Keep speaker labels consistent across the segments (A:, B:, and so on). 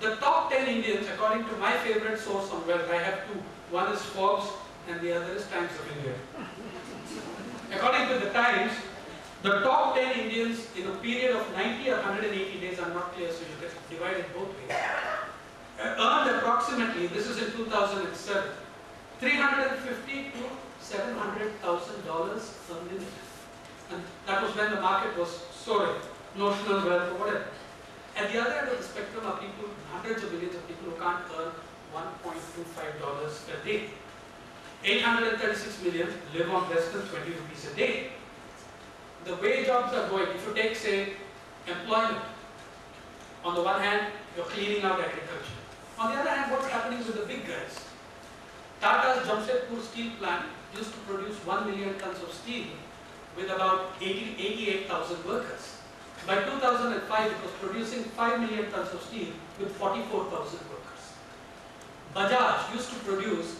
A: The top 10 Indians, according to my favorite source on wealth, I have two. One is Forbes and the other is Times of India. According to the Times, the top 10 Indians in a period of 90 or 180 days, I'm not clear, so you can divide it both ways, earned approximately, this is in 2007, $350,000 to $700,000 a minute. And that was when the market was soaring, notional wealth or whatever. At the other end of the spectrum are people, hundreds of millions of people who can't earn $1.25 a day. 836 million live on less than 20 rupees a day. The way jobs are going, if you take, say, employment, on the one hand, you're cleaning out agriculture. On the other hand, what's happening with the big guys? Tata's Jamshedpur steel plant used to produce 1 million tons of steel with about 88,000 workers. By 2005, it was producing 5 million tons of steel with 44,000 workers. Bajaj used to produce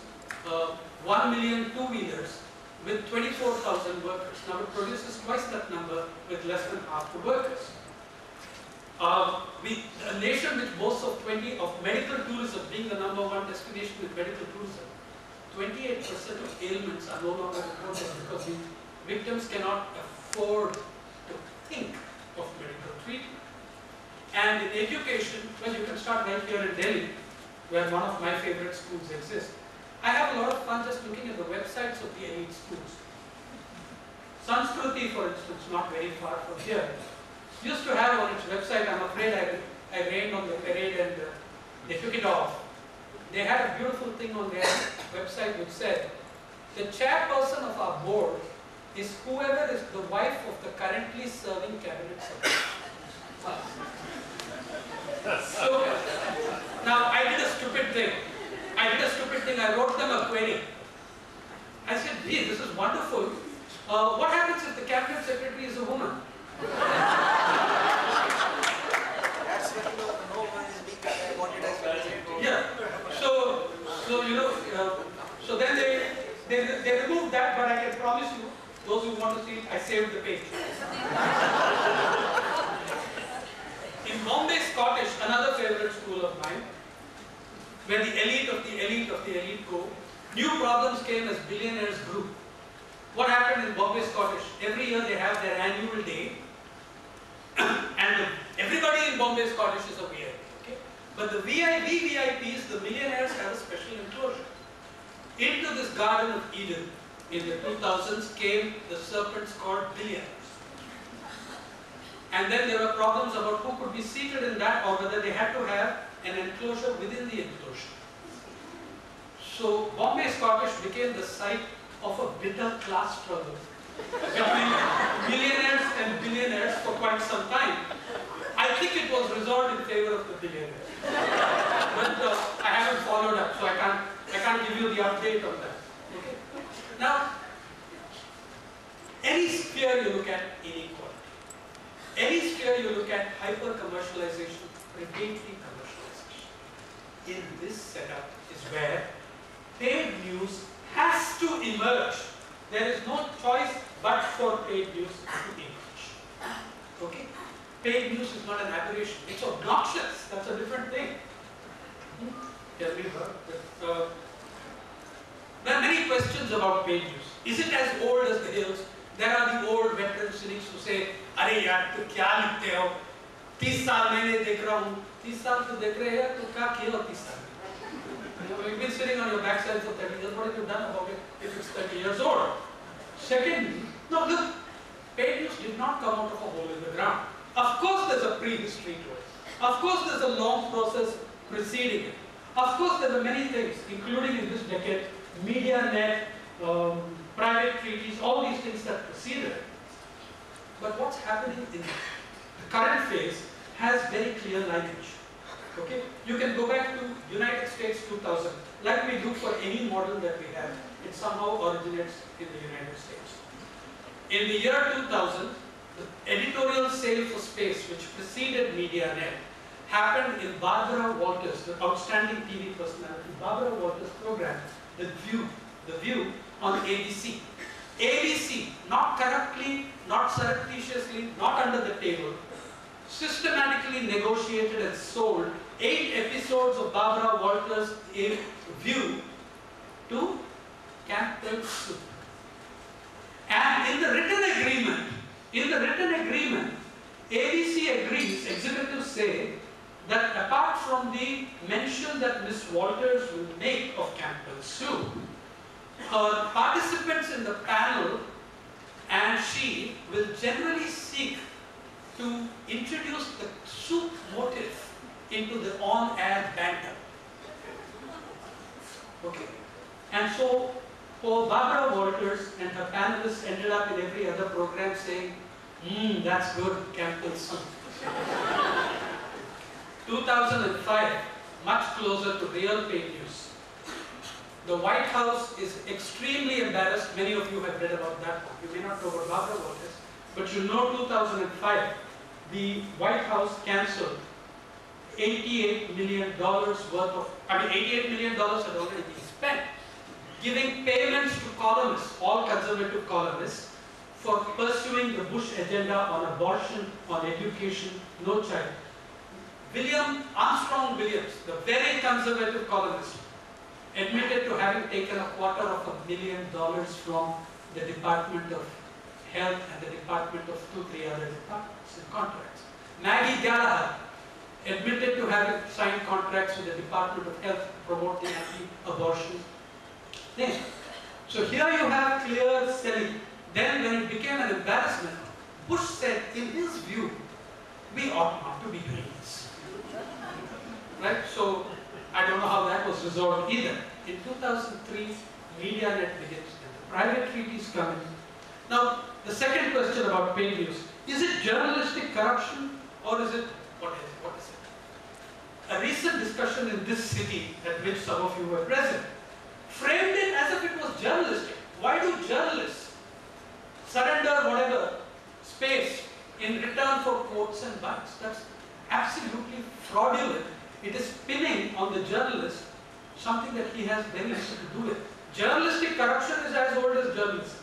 A: 1 million two-wheelers with 24,000 workers. Now it produces twice that number with less than half the workers. A nation which boasts of medical tourism, being the #1 destination with medical tourism, 28% of ailments are no longer reported because the victims cannot afford to think of medical treatment. And in education, well, you can start right here in Delhi, where one of my favorite schools exists. I have a lot of fun just looking at the websites of the elite schools. Sanskriti, for instance, not very far from here, used to have on its website, I'm afraid I rained on the parade and they took it off. They had a beautiful thing on their website which said, the chairperson of our board is whoever is the wife of the currently serving cabinet secretary. So, now I did a stupid thing. I wrote them a query. I said, gee, this is wonderful. What happens if the cabinet secretary is a woman?
B: That's when you know the no one is being monetized.
A: Yeah. So you know, so then they removed that, but I can promise you, those who want to see it, I saved the page. In Bombay Scottish, another favorite school of mine, where the elite of the elite of the elite go, new problems came as billionaires grew. What happened in Bombay Scottish? Every year they have their annual day, and everybody in Bombay Scottish is a VIP. Okay? But the VIPs, the millionaires, have a special enclosure. Into this Garden of Eden in the 2000s came the serpents called billionaires. And then there were problems about who could be seated in that or whether they had to have an enclosure within the enclosure. So Bombay Scottish became the site of a bitter class struggle between millionaires and billionaires for quite some time. I think it was resolved in favor of the billionaires. But I haven't followed up, so I can't give you the update on that. Okay? Now, any sphere you look at inequality. Any sphere you look at hyper-commercialization, predatory commercialization. In this setup is where paid news has to emerge. There is no choice but for paid news to emerge. Okay? Paid news is not an aberration. It's obnoxious. That's a different thing. Can we heard? There are many questions about paid news. Is it as old as the hills? There are the old veteran cynics who say, "Arey yaar, tu kya likhte ho? 30 saal maine dekh raha hu. 30 saal tu dekh rahe hai, tu kya kiya 30 saal? You've been sitting on your backside for 30 years. What have you done about it if it's 30 years old?" Secondly, no, look, paid news did not come out of a hole in the ground. Of course, there's a prehistory to it. Of course, there's a long process preceding it. Of course, there are many things, including in this decade, MediaNet, private treaties, all these things that preceded it. But what's happening in the current phase has very clear lineage. Okay? You can go back to United States 2000, like we do for any model that we have. It somehow originates in the United States. In the year 2000, the editorial sale for space, which preceded MediaNet, happened in Barbara Walters, the outstanding TV personality. Barbara Walters' program, The View on ABC. ABC, not corruptly, not surreptitiously, not under the table, systematically negotiated and sold 8 episodes episodes of Barbara Walters' view to Campbell Soup. And in the written agreement, ABC agrees, executives say, that apart from the mention that Ms. Walters will make of Campbell Soup, her participants in the panel and she will generally seek to introduce the soup motif into the on-air banter. Okay. And so, poor Barbara Walters and her panelists ended up in every other program saying, that's good, Campbell Soup. 2005, much closer to real paid news. The White House is extremely embarrassed. Many of you have read about that one. You may not know about Barbara Walters, but you know 2005, the White House cancelled $88 million worth of, $88 million had already been spent giving payments to columnists, all conservative columnists, for pursuing the Bush agenda on abortion, on education, no child. William Armstrong Williams, the very conservative columnist, admitted to having taken $250,000 from the Department of Health and the Department of 2-3 other departments and contracts. Maggie Gallagher admitted to having signed contracts with the Department of Health promoting anti-abortion thing. So here you have clear selling. Then when it became an embarrassment, Bush said, in his view, we ought not to be doing this. Right? So I don't know how that was resolved either. In 2003, MediaNet begins and the private treaties come in. Now, the second question about paid news, is it journalistic corruption or is it, what is it? A recent discussion in this city at which some of you were present framed it as if it was journalistic. Why do journalists surrender whatever space in return for quotes and bytes? That's absolutely fraudulent. It is pinning on the journalist something that he has very little to do with. Journalistic corruption is as old as journalism.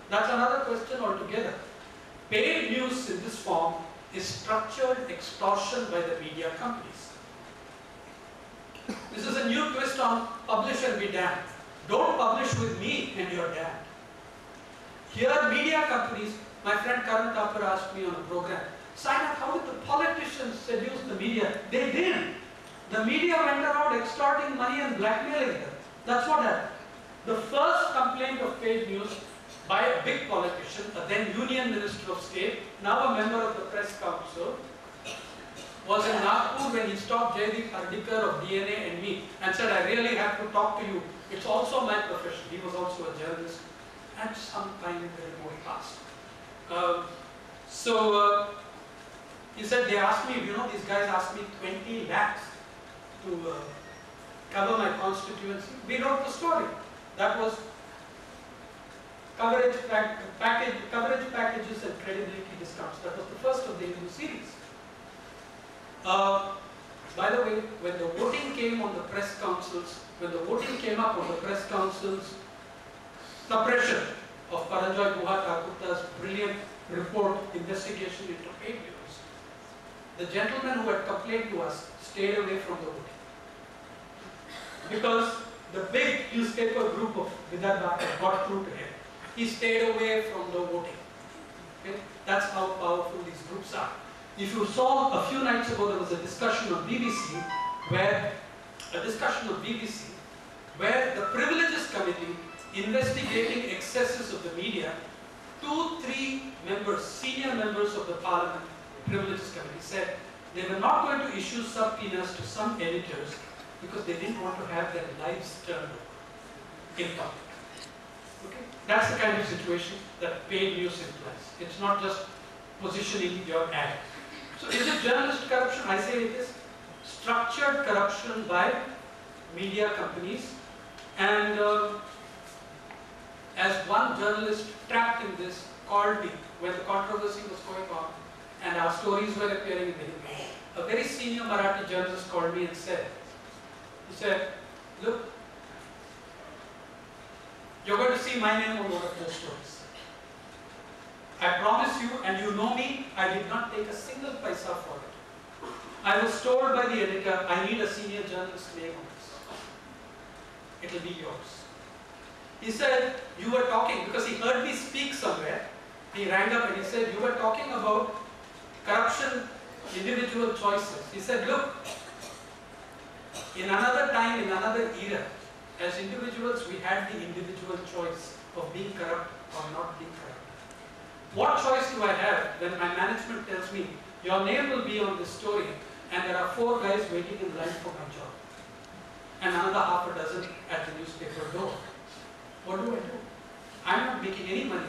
A: That's another question altogether. Paid news in this form is structured extortion by the media companies. This is a new twist on publish and be damned. Don't publish with me and you're damned. Here media companies, my friend Karan Thapar asked me on a program, Sainath, how did the politicians seduce the media? They didn't. The media went around extorting money and blackmailing them. That's what happened. The first complaint of paid news by a big politician, a then Union Minister of State, now a member of the Press Council, was in Nagpur when he stopped Jaideep Hardikar of DNA and me and said, I really have to talk to you. It's also my profession. He was also a journalist at some time in the remote past. He said, they asked me, these guys asked me 20 lakhs to cover my constituency. We wrote the story. That was coverage packages and credibility discounts. That was the first of the new series. By the way, when the voting came on the press councils, when the voting came up on the press councils, suppression of Paranjoy Guha Thakur's brilliant report, investigation into paid news, the gentleman who had complained to us stayed away from the voting. Because the big newspaper group of Vidarbha had got through to him. He stayed away from the voting. Okay? That's how powerful these groups are. If you saw a few nights ago, there was a discussion of BBC where the Privileges Committee investigating excesses of the media, 2-3 members, senior members of the Parliament Privileges Committee said they were not going to issue subpoenas to some editors because they didn't want to have their lives turned over in public. Okay? That's the kind of situation that paid news implies. It's not just positioning your ad. So is it journalist corruption? I say it is structured corruption by media companies. And as one journalist trapped in this called me when the controversy was going on and our stories were appearing in the Hindu, a very senior Marathi journalist called me and said, he said, look, you're going to see my name on one of those stories. I promise you, and you know me, I did not take a single paisa for it. I was told by the editor, I need a senior journalist name on this. It will be yours. He said, you were talking, because he heard me speak somewhere. He rang up and he said, you were talking about corruption, individual choices. He said, look, in another time, in another era, as individuals, we had the individual choice of being corrupt or not being corrupt. What choice do I have when my management tells me, your name will be on this story and there are 4 guys waiting in line for my job and another half a dozen at the newspaper door? What do? I'm not making any money.